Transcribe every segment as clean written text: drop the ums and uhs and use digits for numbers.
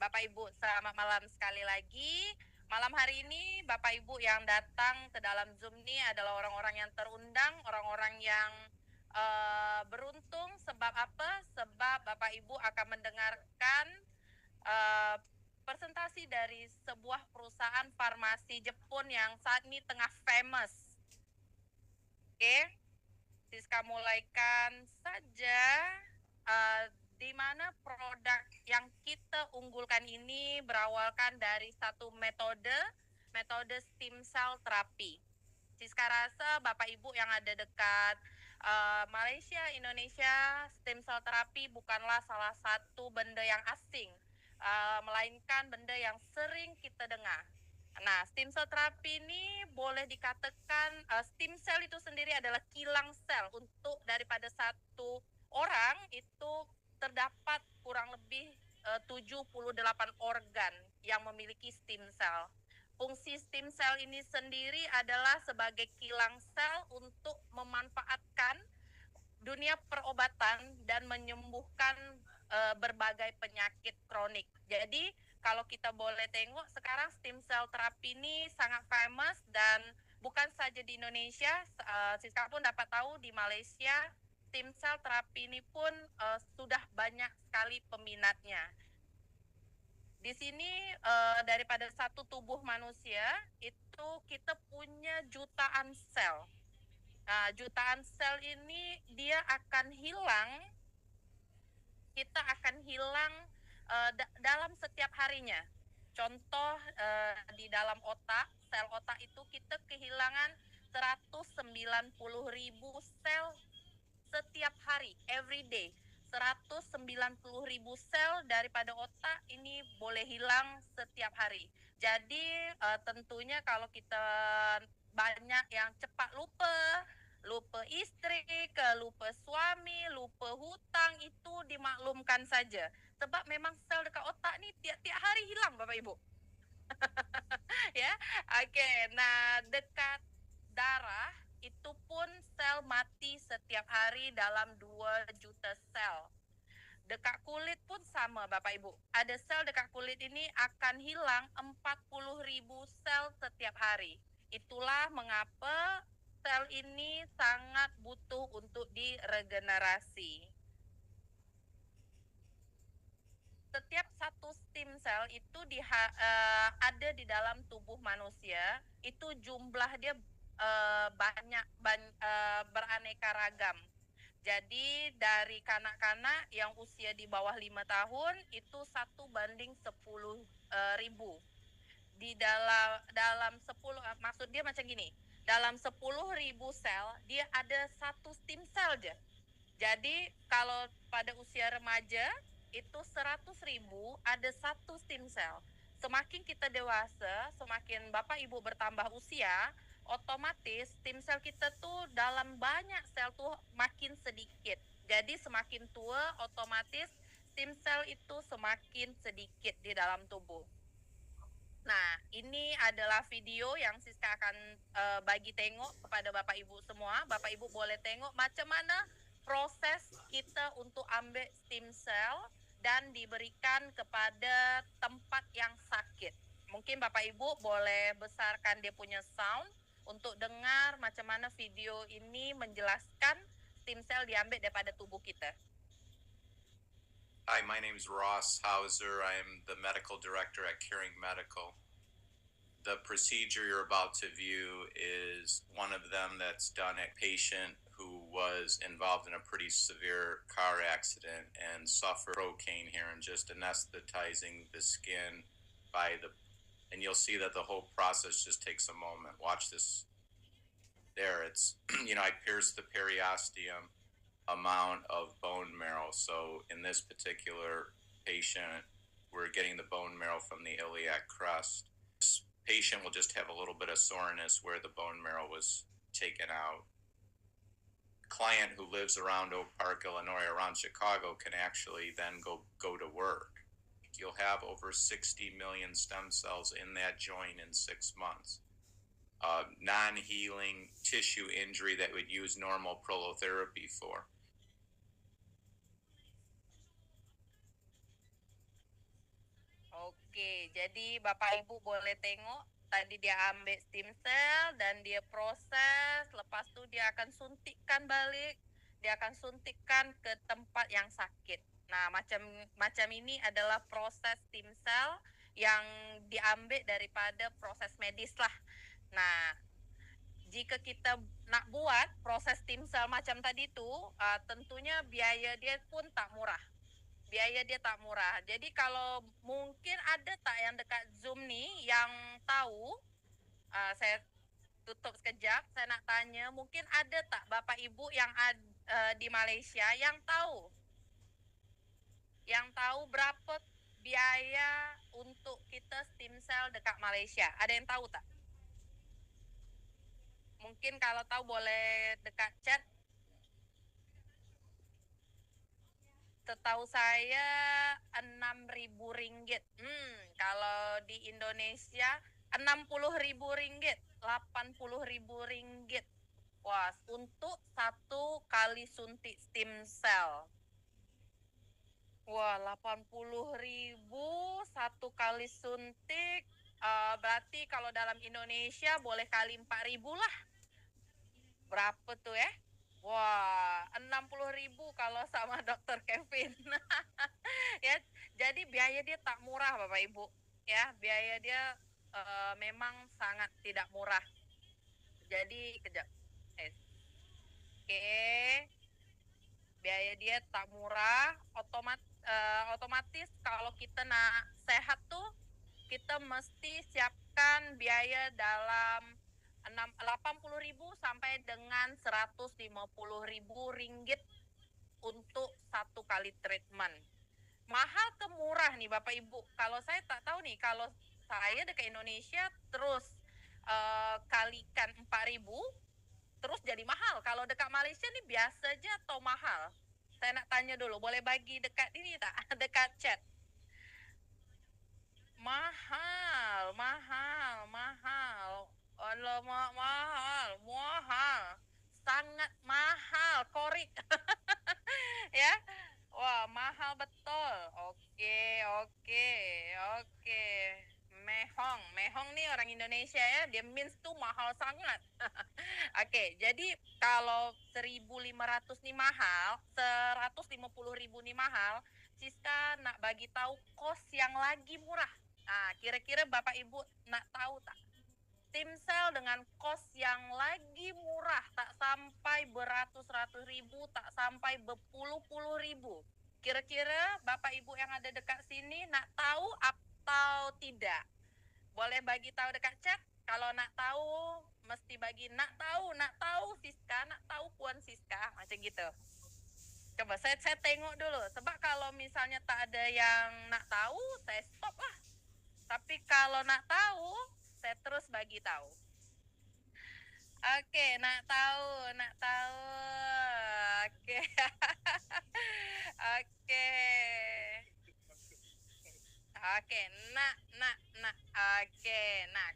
Bapak Ibu, selamat malam sekali lagi. Malam hari ini Bapak Ibu yang datang ke dalam Zoom ini adalah orang-orang yang terundang, orang-orang yang beruntung. Sebab apa? Sebab Bapak Ibu akan mendengarkan uh, presentasi dari sebuah perusahaan farmasi Jepun yang saat ini tengah famous. Oke, Siska mulaikan saja. Di mana produk yang kita unggulkan ini berawalkan dari satu metode stem cell terapi. Siska rasa Bapak Ibu yang ada dekat Malaysia, Indonesia, stem cell terapi bukanlah salah satu benda yang asing, melainkan benda yang sering kita dengar. Nah, stem cell terapi ini boleh dikatakan stem cell itu sendiri adalah kilang sel untuk daripada satu orang itu terdapat kurang lebih 78 organ yang memiliki stem cell. Fungsi stem cell ini sendiri adalah sebagai kilang sel untuk memanfaatkan dunia perobatan dan menyembuhkan berbagai penyakit kronik. Jadi kalau kita boleh tengok sekarang stem cell terapi ini sangat famous dan bukan saja di Indonesia, Siska pun dapat tahu di Malaysia stem cell terapi ini pun sudah banyak sekali peminatnya. Di sini daripada satu tubuh manusia itu kita punya jutaan sel. Nah, jutaan sel ini dia akan hilang, kita akan hilang dalam setiap harinya. Contoh di dalam otak, sel otak itu kita kehilangan 190.000 sel setiap hari, every day. 190.000 sel daripada otak ini boleh hilang setiap hari. Jadi tentunya kalau kita banyak yang cepat lupa istri, lupa suami, lupa hutang, itu dimaklumkan saja. Sebab memang sel dekat otak ni tiap-tiap hari hilang Bapak Ibu. Ya, oke. Nah, dekat darah itu pun sel mati setiap hari dalam 2 juta sel. Dekat kulit pun sama Bapak Ibu. Ada sel dekat kulit ini akan hilang 40.000 sel setiap hari. Itulah mengapa sel ini sangat butuh untuk diregenerasi. Setiap satu stem cell itu ada di dalam tubuh manusia, itu jumlah dia banyak beraneka ragam. Jadi dari kanak-kanak yang usia di bawah 5 tahun itu 1:10.000. Di dalam 10, maksud dia macam gini, dalam 10.000 sel dia ada satu stem cell aja. Jadi kalau pada usia remaja itu 100.000 ada satu stem cell. Semakin kita dewasa, semakin Bapak Ibu bertambah usia, otomatis stem cell kita tuh dalam banyak sel tuh makin sedikit. Jadi semakin tua, otomatis stem cell itu semakin sedikit di dalam tubuh. Nah, ini adalah video yang Siska akan bagi tengok kepada Bapak Ibu semua. Bapak Ibu boleh tengok macam mana proses kita untuk ambil stem cell dan diberikan kepada tempat yang sakit. Mungkin Bapak Ibu boleh besarkan dia punya sound untuk dengar macam mana video ini menjelaskan stem cell diambil daripada tubuh kita. Hi, my name is Ross Hauser. I am the medical director at Caring Medical. The procedure you're about to view is one of them that's done at a patient who was involved in a pretty severe car accident and suffered procaine here and just anesthetizing the skin and you'll see that the whole process just takes a moment. Watch this. There, it's, I pierced the periosteum amount of bone marrow. So in this particular patient, we're getting the bone marrow from the iliac crest. This patient will just have a little bit of soreness where the bone marrow was taken out. Client who lives around Oak Park, Illinois, around Chicago, can actually then go to work. You'll have over 60 million stem cells in that joint in 6 months. Non-healing tissue injury that would use normal prolotherapy for. Oke, jadi Bapak Ibu boleh tengok tadi dia ambil stem cell dan dia proses, lepas itu dia akan suntikkan balik, dia akan suntikkan ke tempat yang sakit. Nah, macam ini adalah proses stem cell yang diambil daripada proses medis lah. Nah, jika kita nak buat proses stem cell macam tadi tu, tentunya biaya dia pun tak murah. Biaya dia tak murah. Jadi kalau mungkin ada tak yang dekat Zoom nih yang tahu, saya tutup sekejap, saya nak tanya, mungkin ada tak Bapak Ibu yang di Malaysia yang tahu berapa biaya untuk kita stem cell dekat Malaysia? Ada yang tahu tak? Mungkin kalau tahu boleh dekat chat. Setahu saya RM6.000. Kalau di Indonesia RM60.000, RM80.000. Wah, untuk satu kali suntik stem cell. Wah, 80.000 satu kali suntik. Berarti kalau dalam Indonesia boleh kali 4.000 lah. Berapa tuh ya? Wah, 60.000 kalau sama Dokter Kevin. Ya, jadi biaya dia tak murah Bapak Ibu. Ya, biaya dia memang sangat tidak murah. Jadi kejap. Oke. Biaya dia tak murah, otomatis kalau kita nak sehat tuh kita mesti siapkan biaya dalam 80.000 sampai dengan Rp150.000 untuk satu kali treatment. Mahal ke murah nih Bapak Ibu? Kalau saya tak tahu nih, kalau saya dekat Indonesia terus kalikan 4.000 terus jadi mahal. Kalau dekat Malaysia nih biasa aja atau mahal? Saya nak tanya dulu, boleh bagi dekat ini tak? Dekat chat. Mahal. Alamak, mahal. Sangat mahal, korik. Ya. Wah, mahal betul. Oke. Mehong nih orang Indonesia ya, dia means tuh mahal sangat. Oke, jadi kalau 1.500 nih mahal, 150.000 nih mahal, Siska nak bagi tahu kos yang lagi murah. Nah, kira-kira Bapak Ibu nak tahu tak? Stem cell dengan kos yang lagi murah, tak sampai beratus-ratus ribu, tak sampai berpuluh-puluh ribu. Kira-kira Bapak Ibu yang ada dekat sini nak tahu atau tidak? Boleh bagi tahu dekat chat. Kalau nak tahu, mesti bagi nak tahu Siska, nak tahu Puan Siska, macam gitu. Coba saya tengok dulu. Sebab kalau misalnya tak ada yang nak tahu, saya stop lah. Tapi kalau nak tahu, saya terus bagi tahu. Oke, nak tahu. Oke. Oke, nak. Oke, nah.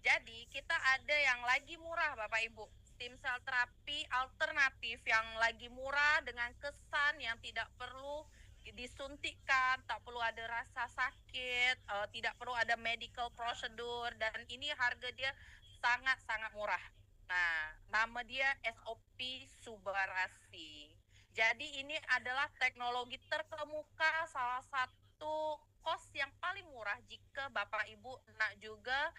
Jadi kita ada yang lagi murah Bapak Ibu. Stem cell terapi alternatif yang lagi murah dengan kesan yang tidak perlu disuntikkan, tak perlu ada rasa sakit, tidak perlu ada medical procedure, dan ini harga dia sangat-sangat murah. Nah, nama dia SOP Subarasi. Jadi ini adalah teknologi terkemuka, salah satu kos yang paling murah jika Bapak Ibu nak juga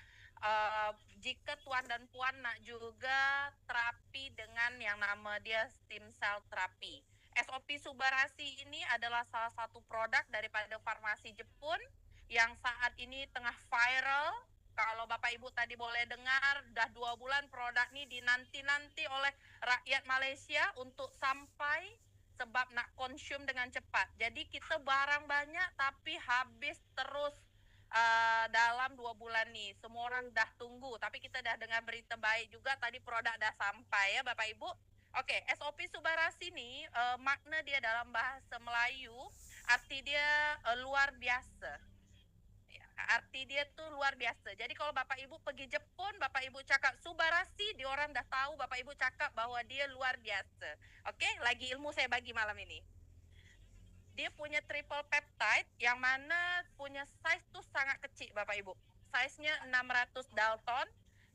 jika Tuan dan Puan nak juga terapi dengan yang nama dia stem cell terapi. SOP Subarasi ini adalah salah satu produk daripada farmasi Jepun yang saat ini tengah viral. Kalau Bapak Ibu tadi boleh dengar, dah 2 bulan produk ini dinanti-nanti oleh rakyat Malaysia untuk sampai, sebab nak konsum dengan cepat. Jadi kita barang banyak tapi habis terus dalam 2 bulan nih. Semua orang dah tunggu, tapi kita dah dengar berita baik juga, tadi produk dah sampai ya Bapak Ibu. Oke, SOP Subarasi nih makna dia dalam bahasa Melayu, arti dia luar biasa. Arti dia tuh luar biasa. Jadi kalau Bapak Ibu pergi Jepun, Bapak Ibu cakap Subarasi, dia orang dah tahu Bapak Ibu cakap bahwa dia luar biasa. Oke, lagi ilmu saya bagi malam ini. Dia punya triple peptide yang mana punya size tuh sangat kecil Bapak Ibu. Size-nya 600 Dalton.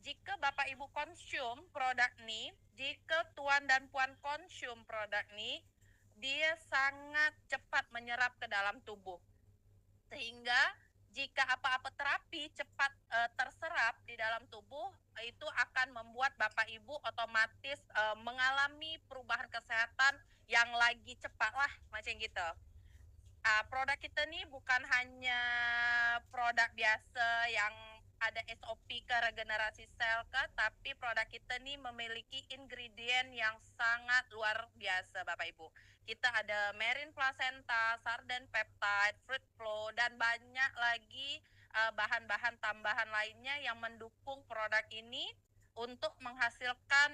Jika Bapak Ibu konsum produk ini, jika Tuan dan Puan konsum produk ini, dia sangat cepat menyerap ke dalam tubuh. Sehingga jika apa-apa terapi cepat terserap di dalam tubuh, itu akan membuat Bapak Ibu otomatis mengalami perubahan kesehatan yang lagi cepat lah, macam gitu. Produk kita nih bukan hanya produk biasa yang ada SOP ke regenerasi sel ke, tapi produk kita nih memiliki ingredient yang sangat luar biasa Bapak Ibu. Kita ada marine placenta, sarden peptide, fruit flow, dan banyak lagi bahan-bahan tambahan lainnya yang mendukung produk ini untuk menghasilkan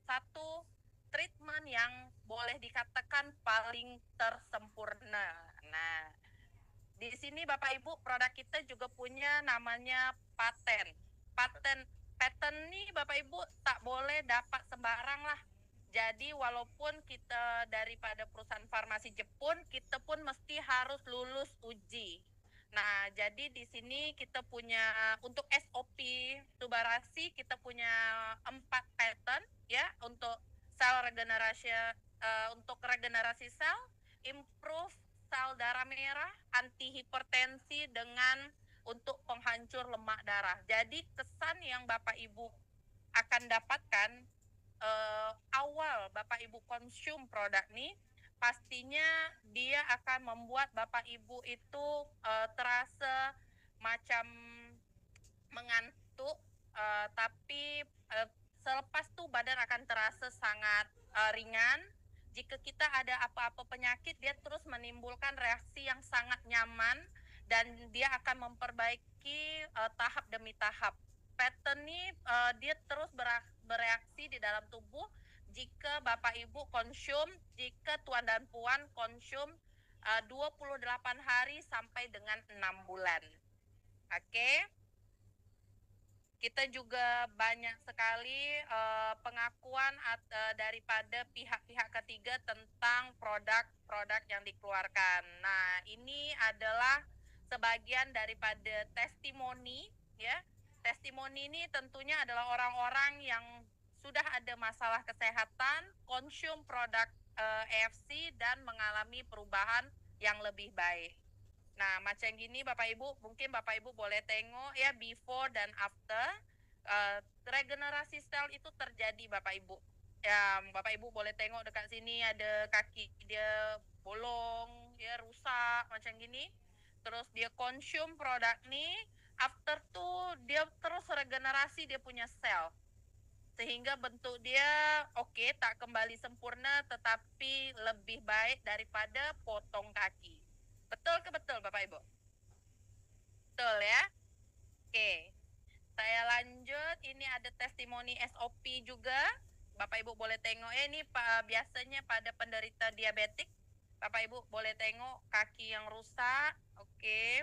satu treatment yang boleh dikatakan paling tersempurna. Nah, di sini Bapak Ibu produk kita juga punya namanya paten. Paten nih Bapak Ibu tak boleh dapat sembarang lah. Jadi walaupun kita daripada perusahaan farmasi Jepun, kita pun mesti harus lulus uji. Nah, jadi di sini kita punya untuk SOP tubarasi kita punya 4 patent ya untuk sel regenerasi untuk regenerasi sel, improve sel darah merah, anti hipertensi dengan untuk penghancur lemak darah. Jadi kesan yang Bapak Ibu akan dapatkan awal Bapak Ibu konsum produk ini, pastinya dia akan membuat Bapak Ibu itu terasa macam mengantuk, tapi selepas itu badan akan terasa sangat ringan. Jika kita ada apa-apa penyakit, dia terus menimbulkan reaksi yang sangat nyaman dan dia akan memperbaiki tahap demi tahap. Pattern ini dia terus bereaksi di dalam tubuh jika Bapak Ibu konsum, jika Tuan dan Puan konsum 28 hari sampai dengan 6 bulan. Oke. Kita juga banyak sekali pengakuan daripada pihak-pihak ketiga tentang produk-produk yang dikeluarkan. Nah, ini adalah sebagian daripada testimoni ya. Testimoni ini tentunya adalah orang-orang yang sudah ada masalah kesehatan, konsum produk AFC dan mengalami perubahan yang lebih baik. Nah, macam gini Bapak Ibu, mungkin Bapak Ibu boleh tengok ya before dan after. Regenerasi sel itu terjadi Bapak Ibu. Ya, Bapak Ibu boleh tengok dekat sini ada kaki dia bolong, ya rusak macam gini. Terus dia konsum produk ni, after tuh dia terus regenerasi dia punya sel. Sehingga bentuk dia oke, tak kembali sempurna tetapi lebih baik daripada potong kaki. Betul ke betul Bapak Ibu? Betul ya? Oke. Saya lanjut, ini ada testimoni SOP juga. Bapak Ibu boleh tengok, ini biasanya pada penderita diabetik. Bapak Ibu boleh tengok kaki yang rusak. Oke.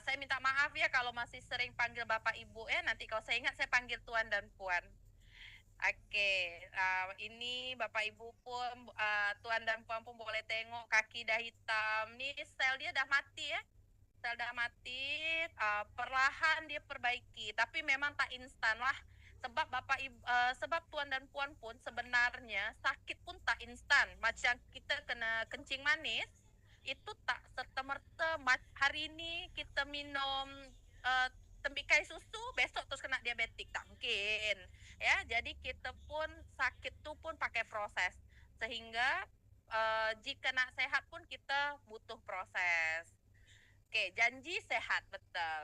Saya minta maaf ya kalau masih sering panggil Bapak Ibu ya. Nanti kalau saya ingat saya panggil Tuan dan Puan. Oke, ini Bapak Ibu pun, Tuan dan Puan pun boleh tengok kaki dah hitam. Nih sel dia dah mati ya. Sel dah mati, perlahan dia perbaiki. Tapi memang tak instan lah. Sebab Bapak Ibu, sebab Tuan dan Puan pun sebenarnya sakit pun tak instan. Macam kita kena kencing manis, itu tak serta-merta hari ini kita minum tembikai susu, besok terus kena diabetik. Tak mungkin. Ya, jadi kita pun sakit tuh pun pakai proses. Sehingga jika nak sehat pun kita butuh proses. Oke, janji sehat, betul.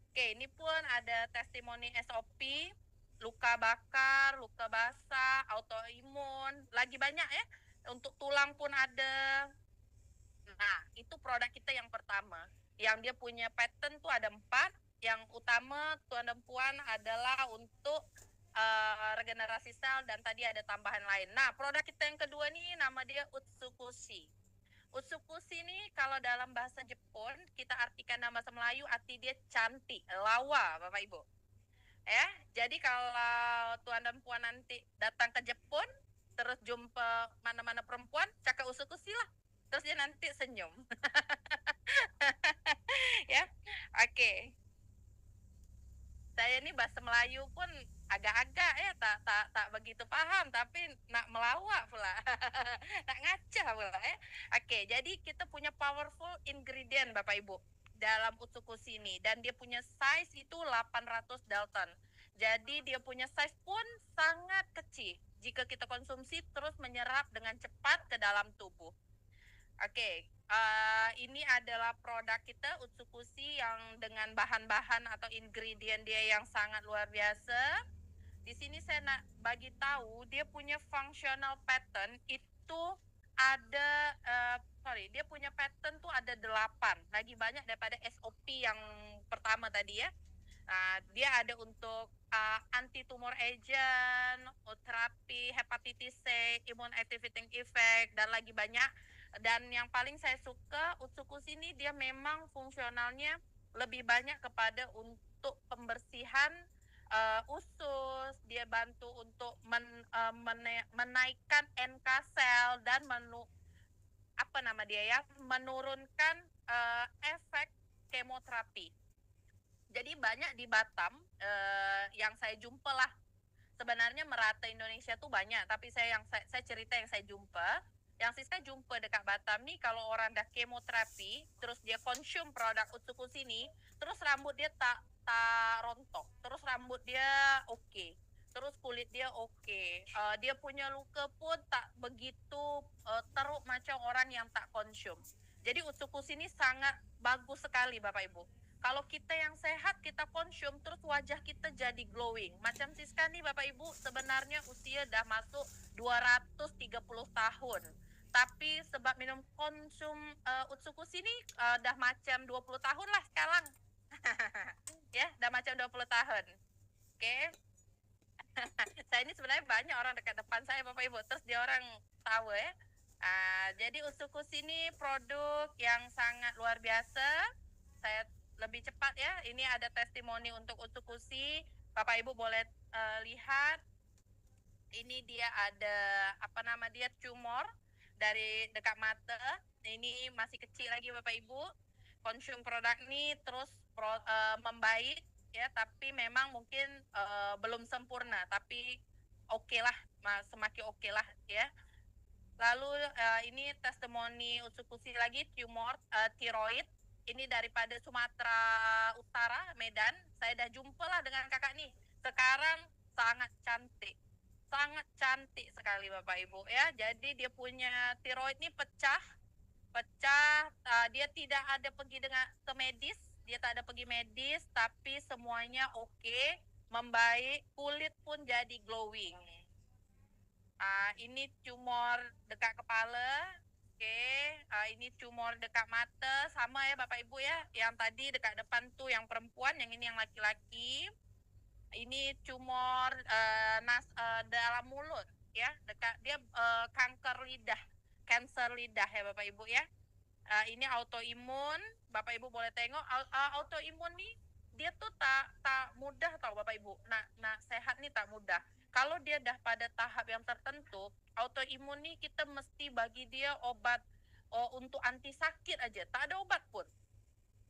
Oke, ini pun ada testimoni SOP, luka bakar, luka basah, autoimun, lagi banyak ya. Untuk tulang pun ada. Nah, itu produk kita yang pertama. Yang dia punya patent tuh ada 4. Yang utama Tuan dan Puan adalah untuk regenerasi sel dan tadi ada tambahan lain. Nah, produk kita yang kedua nih nama dia Utsukushi. Utsukushi ini kalau dalam bahasa Jepun kita artikan dalam bahasa Melayu arti dia cantik, lawa Bapak Ibu. Ya, jadi kalau Tuan dan Puan nanti datang ke Jepun terus jumpa mana-mana perempuan, cakap Utsukushi lah. terus dia nanti senyum. Ya, oke. Saya ini bahasa Melayu pun agak-agak ya tak begitu paham, tapi nak melawak pula. Nak ngaca pula ya. Oke, jadi kita punya powerful ingredient Bapak Ibu dalam usukusi ini, dan dia punya size itu 800 Dalton. Jadi dia punya size pun sangat kecil jika kita konsumsi, terus menyerap dengan cepat ke dalam tubuh. Oke, ini adalah produk kita Utsukushi yang dengan bahan-bahan atau ingredient dia yang sangat luar biasa. Di sini saya nak bagi tahu dia punya functional pattern itu ada dia punya pattern tuh ada 8, lagi banyak daripada SOP yang pertama tadi ya. Dia ada untuk anti tumor agent, terapi hepatitis C, immune activating effect, dan lagi banyak. Dan yang paling saya suka Utsukushi ini dia memang fungsionalnya lebih banyak kepada untuk pembersihan usus, dia bantu untuk menaikkan NK sel dan menurunkan efek kemoterapi. Jadi banyak di Batam yang saya jumpa lah. Sebenarnya merata Indonesia tuh banyak, tapi saya cerita yang saya jumpa. Yang saya jumpa dekat Batam nih, kalau orang dah kemoterapi, terus dia konsum produk Utsukushi ini, terus rambut dia tak rontok, terus rambut dia oke. Terus kulit dia oke. Dia punya luka pun tak begitu teruk macam orang yang tak konsum. Jadi Utsukushi ini sangat bagus sekali Bapak Ibu. Kalau kita yang sehat, kita konsum, terus wajah kita jadi glowing. Macam Siska nih Bapak Ibu, sebenarnya usia dah masuk 230 tahun. Tapi sebab minum konsum Utsukushi ini dah macam 20 tahun lah sekarang. Ya, dah macam 20 tahun. Oke. Saya ini sebenarnya banyak orang dekat depan saya Bapak Ibu, terus dia orang tahu ya. Jadi Utsukushi ini produk yang sangat luar biasa. Saya lebih cepat ya. Ini ada testimoni untuk Utsukushi. Bapak Ibu boleh lihat. Ini dia ada tumor dari dekat mata. Ini masih kecil lagi Bapak Ibu. Konsum produk ini terus membaik ya, tapi memang mungkin belum sempurna, tapi oke lah, semakin oke lah ya. Lalu ini testimoni Utsukushi lagi, tumor tiroid. Ini daripada Sumatera Utara, Medan. Saya dah jumpa lah dengan kakak nih. Sekarang sangat cantik. Sangat cantik sekali Bapak Ibu ya. Jadi dia punya tiroid nih pecah. Dia tidak ada pergi ke medis. Dia tak ada pergi medis, tapi semuanya oke, membaik, kulit pun jadi glowing. Ini tumor dekat kepala. Ini tumor dekat mata, sama ya Bapak Ibu ya. Yang tadi dekat depan tuh yang perempuan, yang ini yang laki-laki. Ini tumor dalam mulut ya, dekat dia kanker lidah, kanker lidah ya Bapak Ibu ya. Ini autoimun, Bapak Ibu boleh tengok. Autoimun nih dia tuh tak mudah tau Bapak Ibu. Nah sehat nih tak mudah. Kalau dia dah pada tahap yang tertentu, autoimun nih kita mesti bagi dia obat untuk anti sakit aja, tak ada obat pun.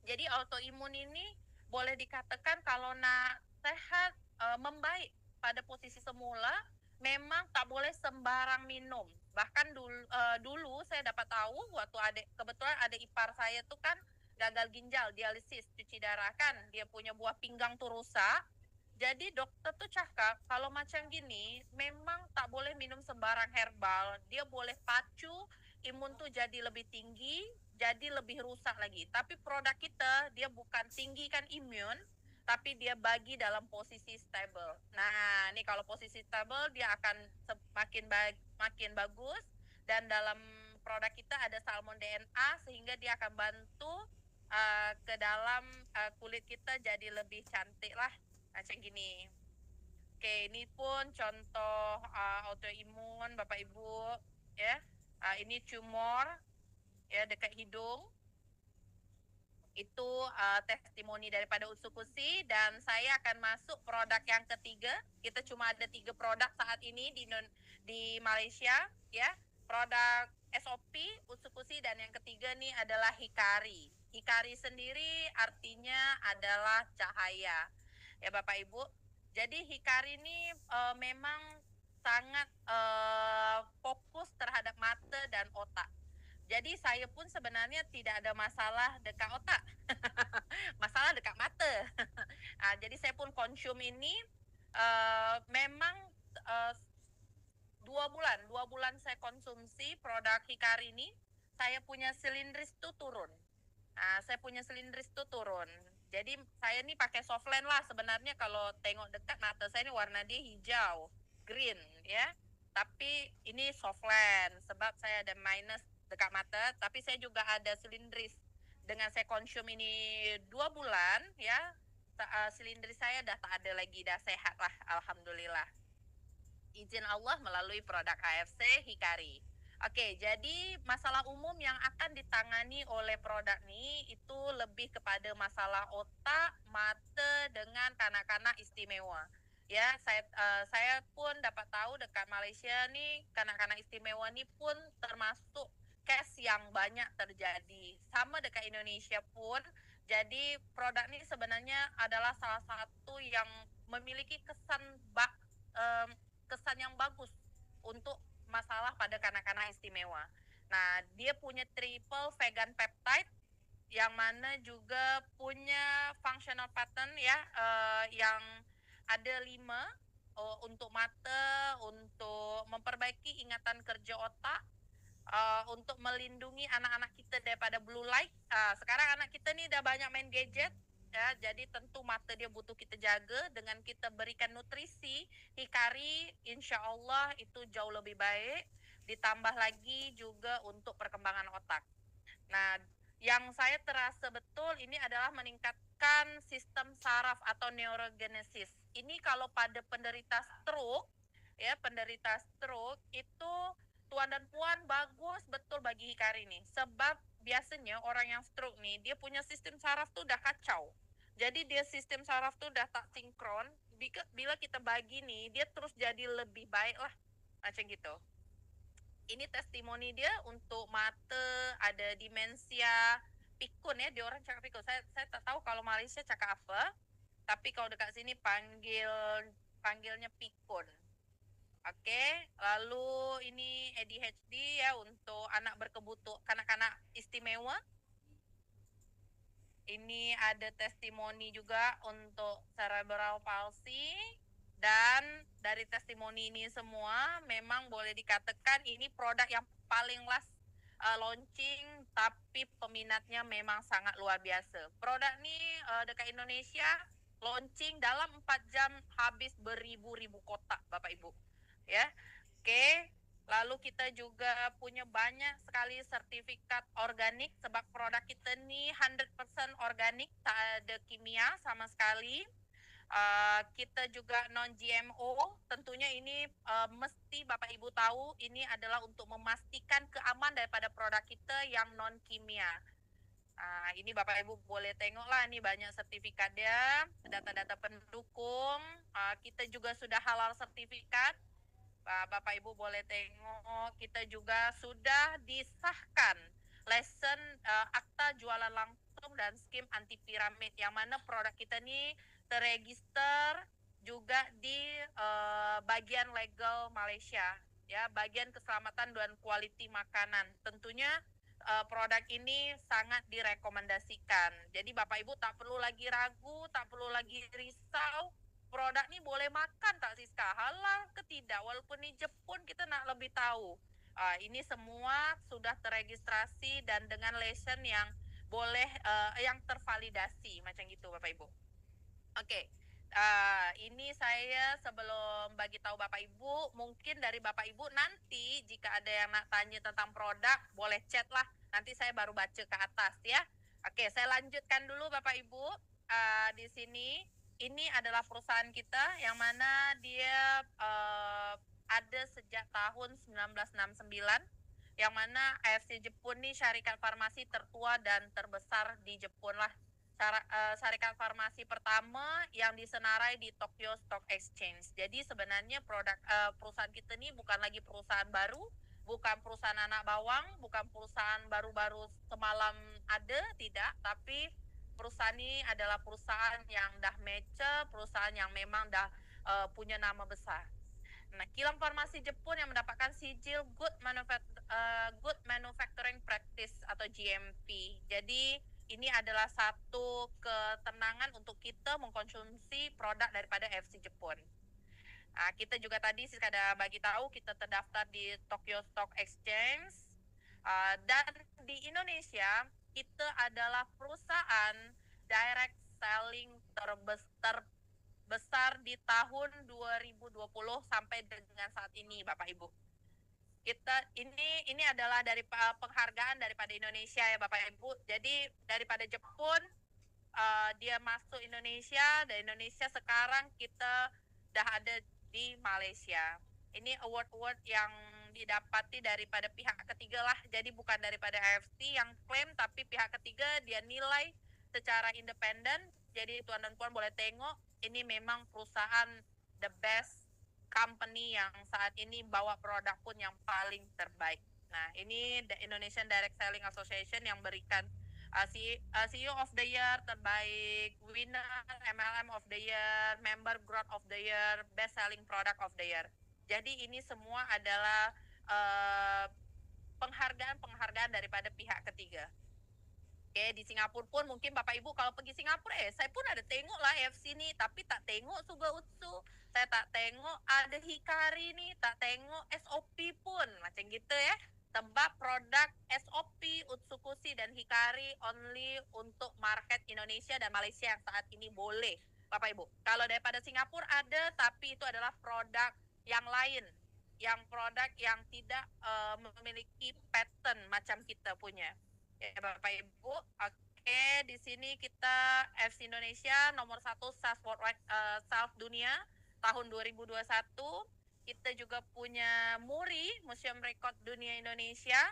Jadi autoimun ini boleh dikatakan kalau nak sehat membaik pada posisi semula, memang tak boleh sembarang minum. Bahkan dulu saya dapat tahu waktu kebetulan ada ipar saya tuh kan gagal ginjal, dialisis, cuci darah kan, dia punya buah pinggang tuh rusak. Jadi dokter tuh cakap kalau macam gini memang tak boleh minum sembarang herbal. Dia boleh pacu imun tuh jadi lebih tinggi, jadi lebih rusak lagi. Tapi produk kita dia bukan tinggikan imun, tapi dia bagi dalam posisi stable. Nah, ini kalau posisi stable dia akan makin bagus, dan dalam produk kita ada salmon DNA sehingga dia akan bantu ke dalam kulit kita jadi lebih cantik lah. Macam gini. Oke, ini pun contoh autoimun Bapak Ibu ya. Ini tumor ya dekat hidung. Itu testimoni daripada Utsukushi, dan saya akan masuk produk yang ketiga. Kita cuma ada 3 produk saat ini di Malaysia ya. Produk SOP, Utsukushi, dan yang ketiga nih adalah Hikari. Hikari sendiri artinya adalah cahaya. Ya Bapak Ibu. Jadi Hikari ini memang sangat fokus terhadap mata dan otak. Jadi saya pun sebenarnya tidak ada masalah dekat otak. Masalah dekat mata. Jadi saya pun konsum ini memang uh, 2 bulan saya konsumsi produk Hikari ini, saya punya silindris tuh turun. Jadi saya ini pakai softland lah sebenarnya. Kalau tengok dekat mata saya ini warna dia hijau, green ya. Tapi ini softland sebab saya ada minus dekat mata, tapi saya juga ada silindris. Dengan saya konsum ini 2 bulan ya, silindris saya dah tak ada lagi, dah sehat lah, alhamdulillah. Izin Allah melalui produk AFC Hikari. Oke, jadi masalah umum yang akan ditangani oleh produk ini itu lebih kepada masalah otak, mata dengan kanak-kanak istimewa. Ya, saya pun dapat tahu dekat Malaysia nih kanak-kanak istimewa ini pun termasuk case yang banyak terjadi. Sama dekat Indonesia pun. Jadi produk ini sebenarnya adalah salah satu yang memiliki kesan yang bagus untuk masalah pada kanak-kanak istimewa. Nah, dia punya triple vegan peptide yang mana juga punya functional pattern ya, yang ada 5 untuk mata, untuk memperbaiki ingatan kerja otak, untuk melindungi anak-anak kita daripada blue light. Sekarang anak kita nih dah banyak main gadget ya, jadi tentu mata dia butuh kita jaga. Dengan kita berikan nutrisi Hikari, insya Allah itu jauh lebih baik. Ditambah lagi juga untuk perkembangan otak. Nah, yang saya terasa betul ini adalah meningkatkan sistem saraf atau neurogenesis. Ini kalau pada penderita stroke itu tuan dan puan bagus betul bagi Hikari nih. Sebab biasanya orang yang stroke nih dia punya sistem saraf tuh udah kacau. Jadi dia sistem saraf tuh udah tak sinkron. Bila kita bagi nih, dia terus jadi lebih baik lah. Macam gitu. Ini testimoni dia untuk mata, ada demensia, pikun ya, dia orang cakap pikun. Saya tak tahu kalau Malaysia cakap apa. Tapi kalau dekat sini panggilnya pikun. Oke, lalu ini ADHD ya untuk anak berkebutuhan, kanak-kanak istimewa. Ini ada testimoni juga untuk cerebral palsy, dan dari testimoni ini semua memang boleh dikatakan ini produk yang paling last launching, tapi peminatnya memang sangat luar biasa. Produk ini dekat Indonesia launching dalam 4 jam habis beribu-ribu kotak Bapak Ibu. Ya. Oke. Lalu kita juga punya banyak sekali sertifikat organik sebab produk kita ini 100% organik, tak ada kimia sama sekali. Kita juga non-GMO. Tentunya ini mesti Bapak Ibu tahu ini adalah untuk memastikan keaman daripada produk kita yang non-kimia. Ini Bapak Ibu boleh tengok lah, ini banyak sertifikat dia, data-data pendukung. Kita juga sudah halal sertifikat. Bapak Ibu boleh tengok, kita juga sudah disahkan lesson akta jualan langsung dan skim anti piramid, yang mana produk kita ini terregister juga di bagian legal Malaysia ya, bagian keselamatan dan quality makanan. Tentunya produk ini sangat direkomendasikan. Jadi Bapak Ibu tak perlu lagi ragu, tak perlu lagi risau. Produk ini boleh makan tak Siska? Halal ke tidak? Walaupun di Jepun kita nak lebih tahu. Ini semua sudah terregistrasi dan dengan lesson yang boleh yang tervalidasi macam gitu Bapak Ibu. Oke. Ini saya sebelum bagi tahu Bapak Ibu, mungkin dari Bapak Ibu nanti jika ada yang nak tanya tentang produk boleh chat lah. Nanti saya baru baca ke atas ya. Oke, saya lanjutkan dulu Bapak Ibu. Di sini ini adalah perusahaan kita yang mana dia ada sejak tahun 1969, yang mana AFC Jepun ini syarikat farmasi tertua dan terbesar di Jepun lah. Syarikat farmasi pertama yang disenarai di Tokyo Stock Exchange. Jadi sebenarnya perusahaan kita ini bukan lagi perusahaan baru, bukan perusahaan anak bawang, bukan perusahaan baru-baru semalam ada, tidak, tapi perusahaan ini adalah perusahaan yang dah mature, perusahaan yang memang dah punya nama besar. Nah, kilang farmasi Jepun yang mendapatkan sijil Good Manufacturing Practice atau GMP. Jadi ini adalah satu ketenangan untuk kita mengkonsumsi produk daripada FC Jepun. Nah, kita juga tadi ada bagi tahu kita terdaftar di Tokyo Stock Exchange. Dan di Indonesia kita adalah perusahaan direct selling terbesar di tahun 2020 sampai dengan saat ini, Bapak Ibu. Ini adalah dari penghargaan daripada Indonesia ya Bapak Ibu. Jadi daripada Jepun dia masuk Indonesia, dan Indonesia sekarang kita dah ada di Malaysia. Ini award yang didapati daripada pihak ketiga lah, jadi bukan daripada AFC yang klaim, tapi pihak ketiga dia nilai secara independen. Jadi tuan dan puan boleh tengok, ini memang perusahaan the best company yang saat ini bawa produk pun yang paling terbaik. Nah, ini the Indonesian Direct Selling Association yang berikan CEO of the Year terbaik, winner MLM of the Year, member growth of the year, best selling product of the year. Jadi ini semua adalah penghargaan-penghargaan daripada pihak ketiga. Oke, di Singapura pun mungkin Bapak Ibu kalau pergi Singapura saya pun ada tengok lah FC nih, tapi tak tengok Suga Utsu, saya tak tengok ada Hikari nih, tak tengok SOP pun macam gitu ya. Sebab produk SOP, Utsukushi dan Hikari only untuk market Indonesia dan Malaysia yang saat ini boleh, Bapak Ibu. Kalau daripada Singapura ada, tapi itu adalah produk yang lain, yang produk yang tidak memiliki pattern macam kita punya. Ya, Bapak Ibu. Oke, di sini kita FC Indonesia nomor 1 SaaS Worldwide SaaS dunia tahun 2021. Kita juga punya MURI, Museum Rekor Dunia Indonesia.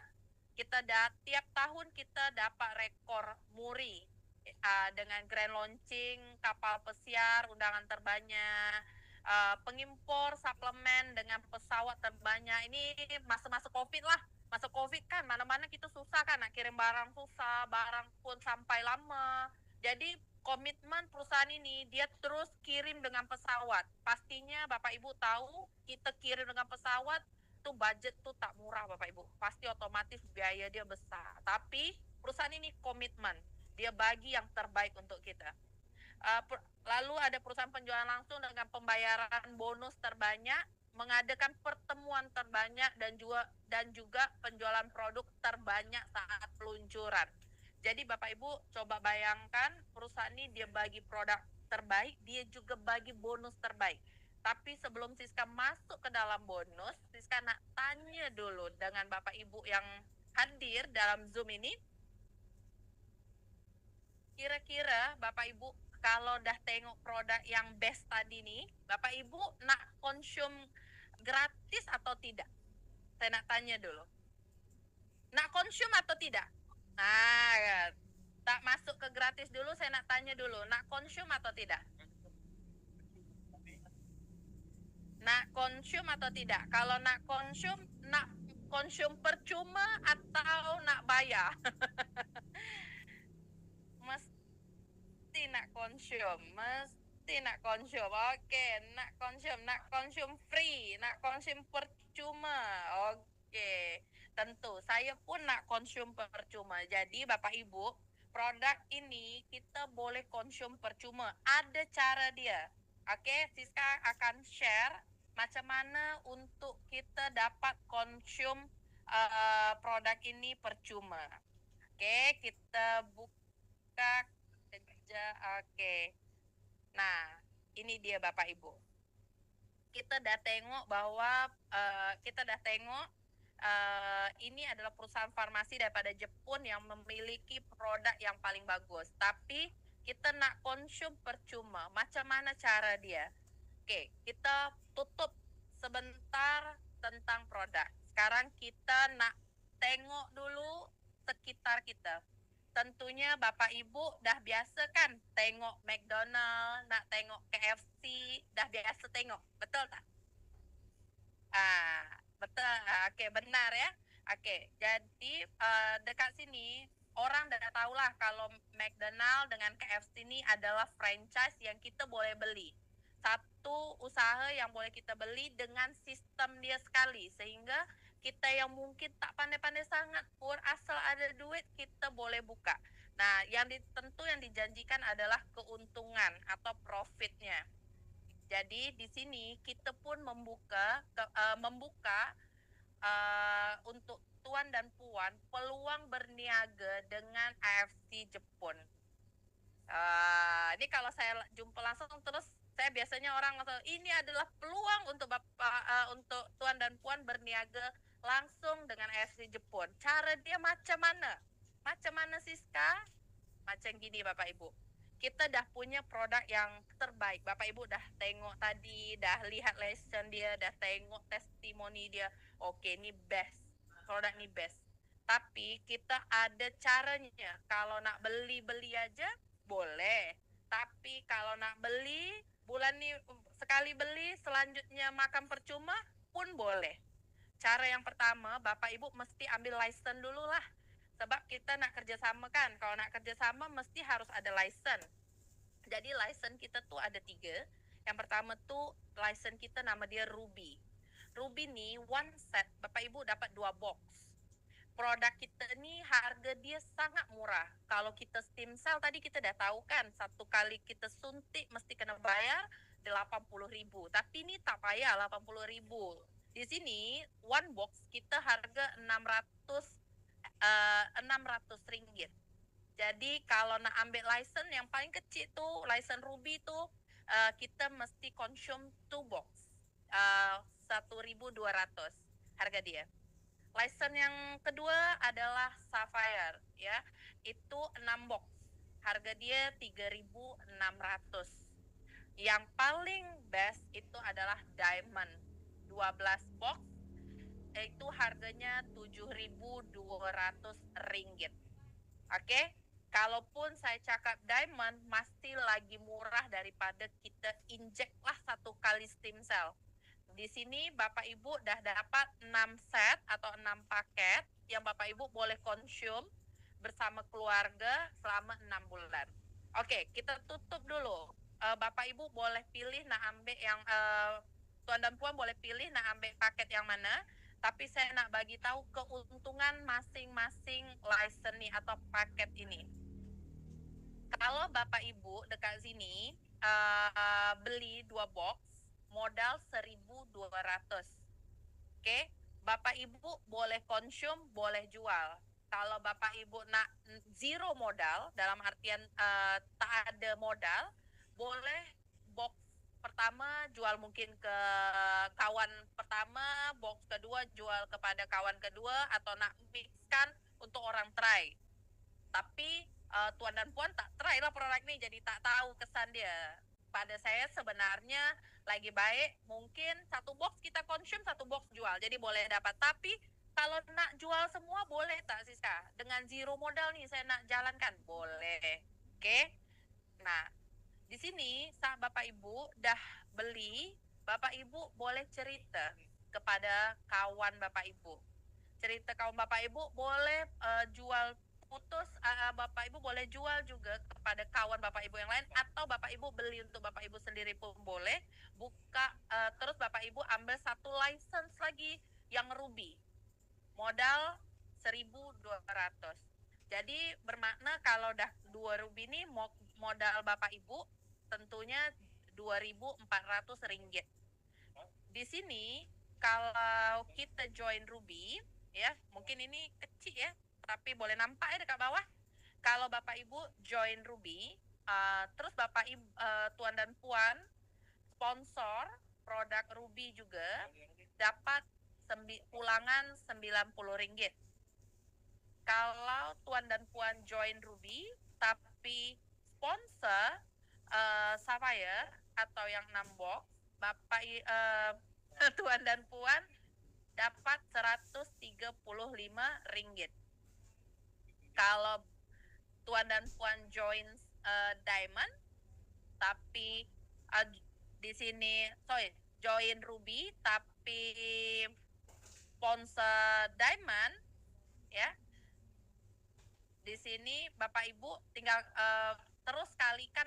Tiap tahun kita dapat rekor MURI dengan grand launching kapal pesiar undangan terbanyak, pengimpor suplemen dengan pesawat terbanyak. Ini masa-masa Covid lah. Masa Covid kan mana-mana kita susah kan, nak kirim barang susah, barang pun sampai lama. Jadi komitmen perusahaan ini dia terus kirim dengan pesawat. Pastinya Bapak Ibu tahu kita kirim dengan pesawat tuh budget tuh tak murah Bapak Ibu. Pasti otomatis biaya dia besar. Tapi perusahaan ini komitmen, dia bagi yang terbaik untuk kita. Lalu ada perusahaan penjualan langsung dengan pembayaran bonus terbanyak, mengadakan pertemuan terbanyak dan juga penjualan produk terbanyak saat peluncuran. Jadi Bapak Ibu coba bayangkan, perusahaan ini dia bagi produk terbaik, dia juga bagi bonus terbaik. Tapi sebelum Siska masuk ke dalam bonus, Siska nak tanya dulu dengan Bapak Ibu yang hadir dalam Zoom ini. Kira-kira Bapak Ibu kalau dah tengok produk yang best tadi nih, Bapak Ibu nak konsum gratis atau tidak? Saya nak tanya dulu. Nak konsum atau tidak? Nah, tak masuk ke gratis dulu, saya nak tanya dulu. Nak konsum atau tidak? Nak konsum atau tidak? Kalau nak konsum percuma atau nak bayar? Mesti nak konsum. Oke, nak konsum free, nak konsum percuma. Oke, tentu saya pun nak konsum percuma. Jadi Bapak Ibu, produk ini kita boleh konsum percuma. Ada cara dia. Oke, Siska akan share macam mana untuk kita dapat konsum produk ini percuma. Oke, kita buka kerja. Oke. Nah, ini dia Bapak Ibu. Kita dah tengok bahwa ini adalah perusahaan farmasi daripada Jepun yang memiliki produk yang paling bagus. Tapi kita nak konsum percuma. Macam mana cara dia? Oke, kita tutup sebentar tentang produk. Sekarang kita nak tengok dulu sekitar kita. Tentunya Bapak Ibu dah biasa kan tengok McDonald, nak tengok KFC, dah biasa tengok, betul tak? Betul. Oke, benar ya. Oke, jadi dekat sini orang udah tahu lah kalau McDonald dengan KFC ini adalah franchise yang kita boleh beli. Satu usaha yang boleh kita beli dengan sistem dia sekali, sehingga kita yang mungkin tak pandai-pandai sangat pun asal ada duit kita boleh buka. Nah, tentu yang dijanjikan adalah keuntungan atau profitnya. Jadi di sini kita pun membuka untuk tuan dan puan peluang berniaga dengan AFC Jepun. Ini kalau saya jumpa langsung terus saya biasanya orang langsung ini adalah peluang untuk untuk tuan dan puan berniaga langsung dengan AFC Jepun. Cara dia macam mana? Macam mana Siska? Macam gini Bapak Ibu. Kita dah punya produk yang terbaik. Bapak Ibu dah tengok tadi, dah lihat lesson dia, dah tengok testimoni dia. Oke, ini best. Produk ini best. Tapi kita ada caranya. Kalau nak beli aja boleh. Tapi kalau nak beli bulan ini sekali beli, selanjutnya makan percuma pun boleh. Cara yang pertama, Bapak Ibu mesti ambil license dulu lah. Sebab kita nak kerjasama kan. Kalau nak kerjasama mesti harus ada license. Jadi license kita tuh ada 3. Yang pertama tuh license kita nama dia Ruby. Ruby nih one set Bapak Ibu dapat 2 box. Produk kita nih harga dia sangat murah. Kalau kita stem cell tadi kita dah tahu kan, satu kali kita suntik mesti kena bayar 80.000. Tapi ini tak payah 80.000. Di sini one box kita harga 600 ringgit. Jadi kalau nak ambil license yang paling kecil tuh, license Ruby tuh kita mesti consume 2 box. 1.200 harga dia. License yang kedua adalah Sapphire ya. Itu 6 box. Harga dia 3.600. Yang paling best itu adalah Diamond. 12 box itu harganya 7.200 ringgit. Oke? Kalaupun saya cakap diamond masih lagi murah daripada kita injek lah satu kali stem cell. Di sini Bapak Ibu dah dapat 6 set atau 6 paket yang Bapak Ibu boleh konsum bersama keluarga selama 6 bulan. Oke, kita tutup dulu. Bapak Ibu boleh pilih nak ambil yang tuan dan puan boleh pilih nak ambil paket yang mana. Tapi saya nak bagi tahu keuntungan masing-masing license nih atau paket ini. Kalau Bapak Ibu dekat sini beli 2 box, modal 1.200. Oke, Bapak Ibu boleh konsum, boleh jual. Kalau Bapak Ibu nak zero modal, dalam artian tak ada modal, boleh box pertama jual mungkin ke kawan pertama, box kedua jual kepada kawan kedua, atau nak mixkan untuk orang try. Tapi tuan dan puan tak try lah produk ini, jadi tak tahu kesan dia. Pada saya sebenarnya lagi baik mungkin 1 box kita konsum, 1 box jual, jadi boleh dapat. Tapi kalau nak jual semua boleh tak Siska? Dengan zero modal nih saya nak jalankan, boleh. Oke? Nah, di sini saat Bapak Ibu dah beli, Bapak Ibu boleh cerita kepada kawan Bapak Ibu. Cerita kawan Bapak Ibu boleh jual putus, Bapak Ibu boleh jual juga kepada kawan Bapak Ibu yang lain, atau Bapak Ibu beli untuk Bapak Ibu sendiri pun boleh. Buka terus Bapak Ibu ambil 1 license lagi yang Ruby. Modal 1.200. Jadi bermakna kalau dah 2 Ruby ini modal Bapak Ibu tentunya 2.400 ringgit. Di sini kalau kita join Ruby ya, mungkin ini kecil ya, tapi boleh nampak ya dekat bawah. Kalau Bapak Ibu join Ruby, terus Bapak Ibu tuan dan puan sponsor produk Ruby juga dapat pulangan 90 ringgit. Kalau tuan dan puan join Ruby tapi sponsor Sapphire atau yang 6 box, Bapak tuan dan puan dapat 135 ringgit. Kalau tuan dan puan join Diamond tapi di sini join Ruby tapi sponsor Diamond, ya. Di sini Bapak Ibu tinggal terus kalikan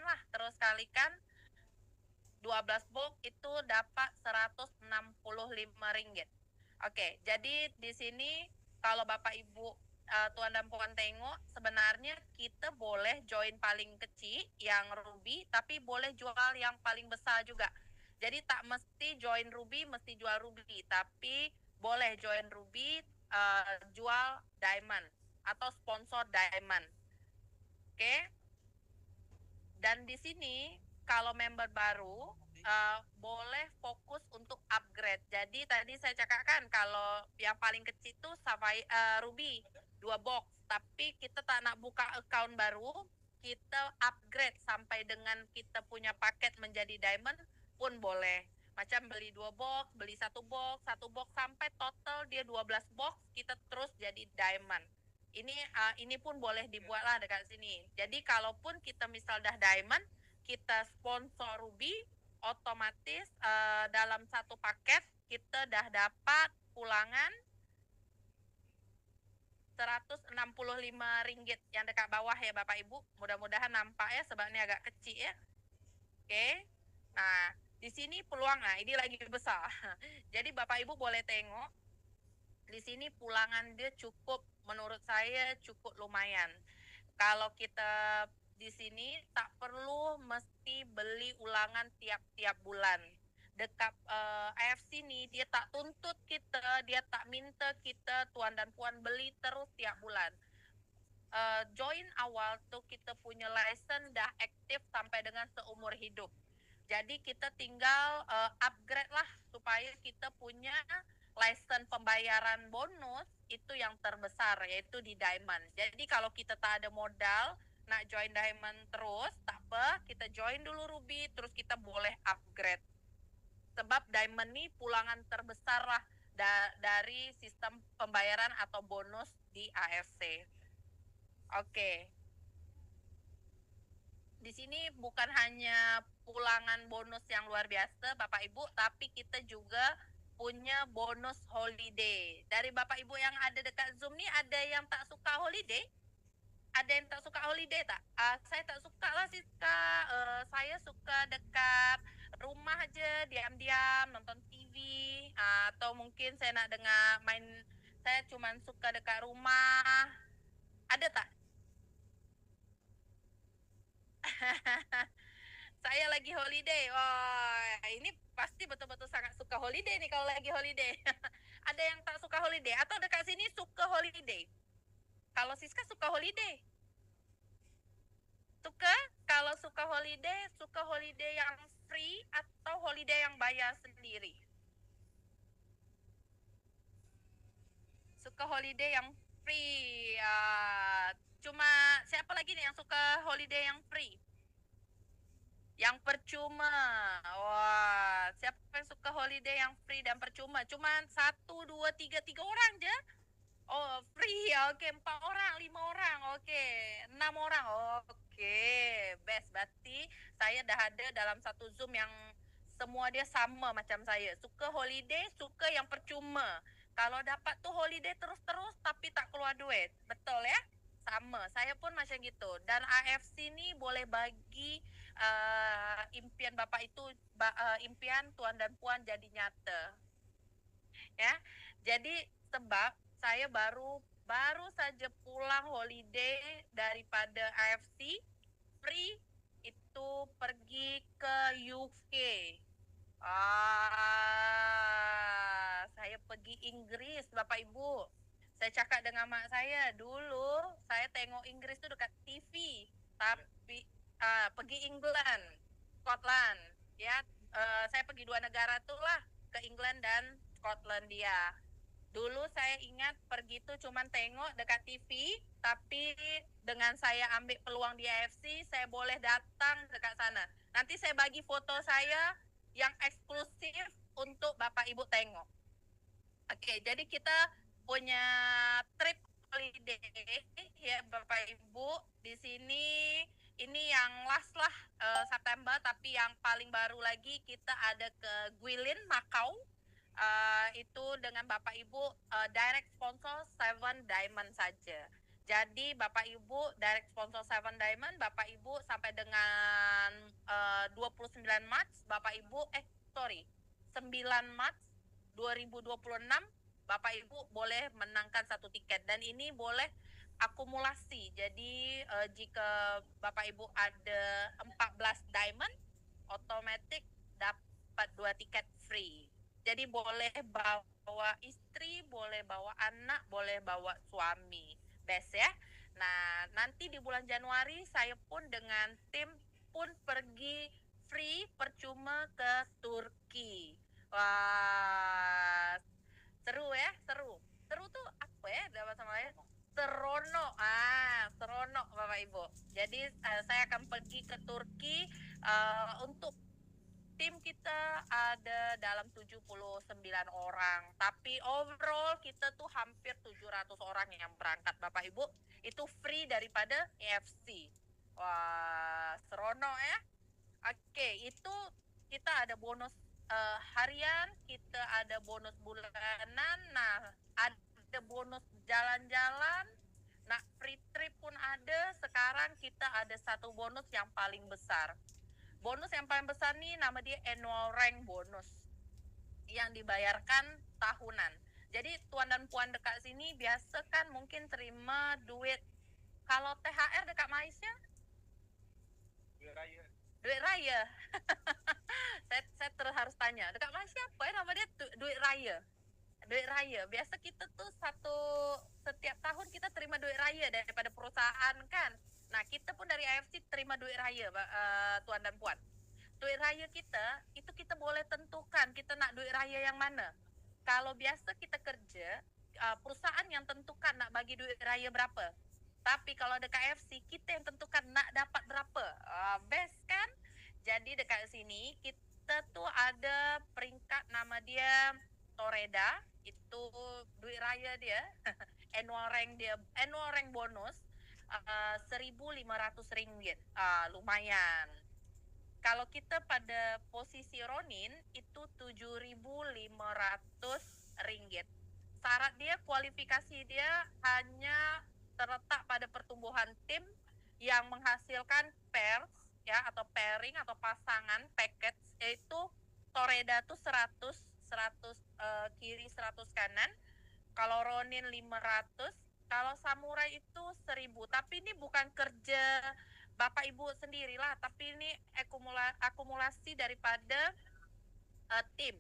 12 box itu dapat Rp165. Oke, jadi di sini kalau Bapak Ibu Tuan dan Puan tengok, sebenarnya kita boleh join paling kecil yang ruby, tapi boleh jual yang paling besar juga. Jadi tak mesti join ruby, mesti jual ruby, tapi boleh join ruby, jual diamond atau sponsor diamond. Oke. Dan di sini kalau member baru boleh fokus untuk upgrade. Jadi tadi saya cakapkan kalau yang paling kecil itu ruby 2 box, tapi kita tak nak buka account baru, kita upgrade sampai dengan kita punya paket menjadi diamond pun boleh. Macam beli 2 box, beli 1 box sampai total dia 12 box, kita terus jadi diamond. Ini pun boleh dibuat lah dekat sini. Jadi kalaupun kita misal dah diamond, kita sponsor ruby, otomatis dalam satu paket kita dah dapat pulangan Rp165 yang dekat bawah ya Bapak Ibu. Mudah-mudahan nampak ya, sebab ini agak kecil ya. Oke. Nah, di sini peluang, ini lagi besar. Jadi Bapak Ibu boleh tengok di sini pulangan dia cukup, menurut saya cukup lumayan. Kalau kita di sini tak perlu mesti beli ulangan tiap-tiap bulan. Dekat AFC nih dia tak tuntut kita, dia tak minta kita Tuan dan Puan beli terus tiap bulan. Join awal tuh kita punya license dah aktif sampai dengan seumur hidup. Jadi kita tinggal upgrade lah supaya kita punya license pembayaran bonus itu yang terbesar, yaitu di diamond. Jadi kalau kita tak ada modal nak join diamond terus, tak apa, kita join dulu ruby, terus kita boleh upgrade. Sebab diamond ini pulangan terbesar lah dari sistem pembayaran atau bonus di AFC. Oke. Di sini bukan hanya pulangan bonus yang luar biasa Bapak Ibu, tapi kita juga punya bonus holiday. Dari Bapak Ibu yang ada dekat Zoom nih, ada yang tak suka holiday? Ada yang tak suka holiday tak? Saya tak suka lah Siska. Saya suka dekat rumah aja, diam-diam nonton TV. Atau mungkin saya nak dengar main, saya cuma suka dekat rumah. Ada tak? Saya lagi holiday. Wah, ini pasti betul-betul sangat suka holiday nih kalau lagi holiday. Ada yang tak suka holiday atau dekat sini suka holiday? Kalau Siska suka holiday? Suka? Kalau suka holiday yang free atau holiday yang bayar sendiri? Suka holiday yang free. Cuma siapa lagi nih yang suka holiday yang free? Yang percuma. Wah, siapa yang suka holiday yang free dan percuma? Cuman 1, 2, 3 orang aja. Oh, free. Oke, 4 orang, 5 orang. Oke, 6 orang. Oke, best. Berarti saya dah ada dalam satu Zoom yang semua dia sama macam saya. Suka holiday, suka yang percuma. Kalau dapat tuh holiday terus-terus tapi tak keluar duit. Betul ya? Sama. Saya pun macam gitu. Dan AFC ni boleh bagi impian Bapak itu, impian Tuan dan Puan jadi nyata. Ya. Jadi sebab saya baru saja pulang holiday daripada AFC free, itu pergi ke UK. Saya pergi Inggris Bapak Ibu. Saya cakap dengan mak saya, dulu saya tengok Inggris tu dekat TV, tapi pergi England, Scotland, ya. Saya pergi 2 negara tu lah, ke England dan Scotland dia. Dulu saya ingat pergi tu cuman tengok dekat TV, tapi dengan saya ambil peluang di AFC, saya boleh datang dekat sana. Nanti saya bagi foto saya yang eksklusif untuk Bapak Ibu tengok. Oke, jadi kita punya trip holiday ya Bapak Ibu. Di sini ini yang last lah September, tapi yang paling baru lagi kita ada ke Guilin, Macau. itu dengan Bapak Ibu direct sponsor Seven Diamond saja. Jadi Bapak Ibu direct sponsor Seven Diamond, Bapak Ibu sampai dengan 29 Maret, Bapak Ibu 9 Maret 2026, Bapak Ibu boleh menangkan satu tiket dan ini boleh akumulasi. Jadi jika Bapak Ibu ada 14 diamond, otomatis dapat 2 tiket free. Jadi boleh bawa istri, boleh bawa anak, boleh bawa suami. Best ya. Nah, nanti di bulan Januari saya pun dengan tim pun pergi free percuma ke Turki. Wah, seru ya, seru. Seru tuh apa ya bahasa Melayu? Seronok. Seronok Bapak Ibu. Jadi saya akan pergi ke Turki untuk tim kita ada dalam 79 orang, tapi overall kita tuh hampir 700 orang yang berangkat Bapak Ibu. Itu free daripada EFC. Wah, seronok ya. Oke, itu kita ada bonus harian, kita ada bonus bulanan, nah ada bonus jalan-jalan, nah free trip pun ada. Sekarang kita ada satu bonus yang paling besar. Bonus yang paling besar nih nama dia annual rank bonus yang dibayarkan tahunan. Jadi tuan dan puan dekat sini biasa kan mungkin terima duit, kalau THR dekat Malaysia duit raya. saya terus harus tanya dekat Malaysia apa ya nama dia, duit raya. Duit raya biasa kita tuh setiap tahun kita terima duit raya daripada perusahaan kan. Nah kita pun dari AFC terima duit raya tuan dan puan. Duit raya kita itu kita boleh tentukan kita nak duit raya yang mana. Kalau biasa kita kerja perusahaan yang tentukan nak bagi duit raya berapa. Tapi kalau dekat AFC kita yang tentukan nak dapat berapa. Best kan? Jadi dekat sini kita tuh ada peringkat nama dia Toreda, itu duit raya dia annual rank bonus Rp1.500. Lumayan. Kalau kita pada posisi Ronin itu Rp7.500. Syarat dia, kualifikasi dia hanya terletak pada pertumbuhan tim yang menghasilkan pairs ya, atau pairing atau pasangan package, yaitu Toreda tuh 100 kiri 100 kanan. Kalau Ronin 500, kalau Samurai itu 1000. Tapi ini bukan kerja Bapak Ibu sendirilah, tapi ini akumulasi daripada tim.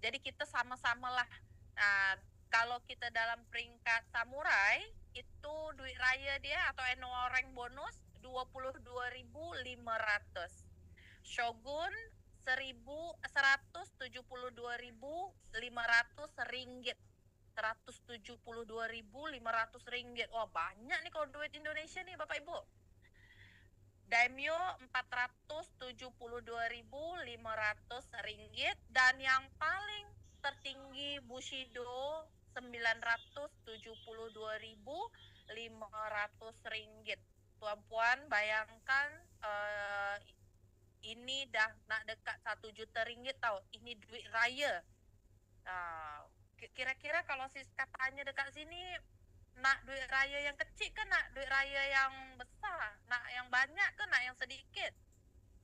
Jadi kita sama-sama lah. Nah, kalau kita dalam peringkat Samurai itu duit raya dia atau annual rank bonus 22.500. Shogun 172.500 ringgit. 172.500 ringgit. Wah, banyak nih kalau duit Indonesia nih Bapak Ibu. Daimyo 472.500 ringgit, dan yang paling tertinggi Bushido 972.500 ringgit. Tuan-puan bayangkan ini dah nak dekat 1 juta ringgit tau. Ini duit raya. Kira-kira kalau Siska tanya dekat sini, nak duit raya yang kecil kan nak duit raya yang besar, nak yang banyak kan nak yang sedikit.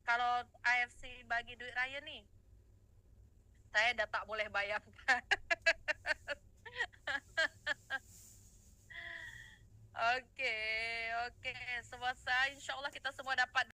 Kalau AFC bagi duit raya nih, saya dah tak boleh bayangkan. Oke, selesai. Insya Allah kita semua dapat